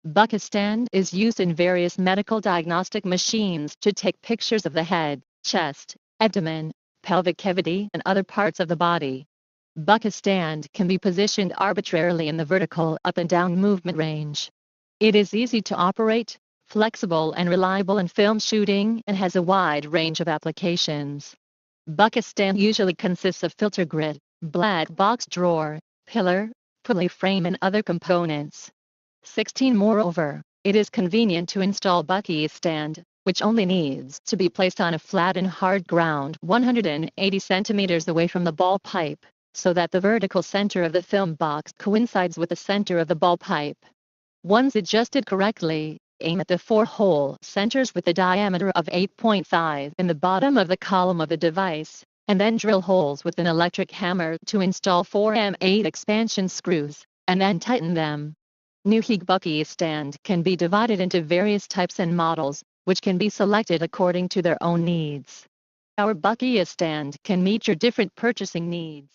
Bucky stand is used in various medical diagnostic machines to take pictures of the head, chest, abdomen, pelvic cavity and other parts of the body. Bucky stand can be positioned arbitrarily in the vertical up and down movement range. It is easy to operate, flexible and reliable in film shooting and has a wide range of applications. Bucky stand usually consists of filter grid, black box drawer, pillar, pulley frame and other components. 16. Moreover, it is convenient to install bucky stand, which only needs to be placed on a flat and hard ground 180 centimeters away from the ball pipe, so that the vertical center of the film box coincides with the center of the ball pipe. Once adjusted correctly, aim at the 4-hole centers with a diameter of 8.5 in the bottom of the column of the device, and then drill holes with an electric hammer to install 4M8 expansion screws, and then tighten them. New bucky stand can be divided into various types and models, which can be selected according to their own needs. Our bucky stand can meet your different purchasing needs.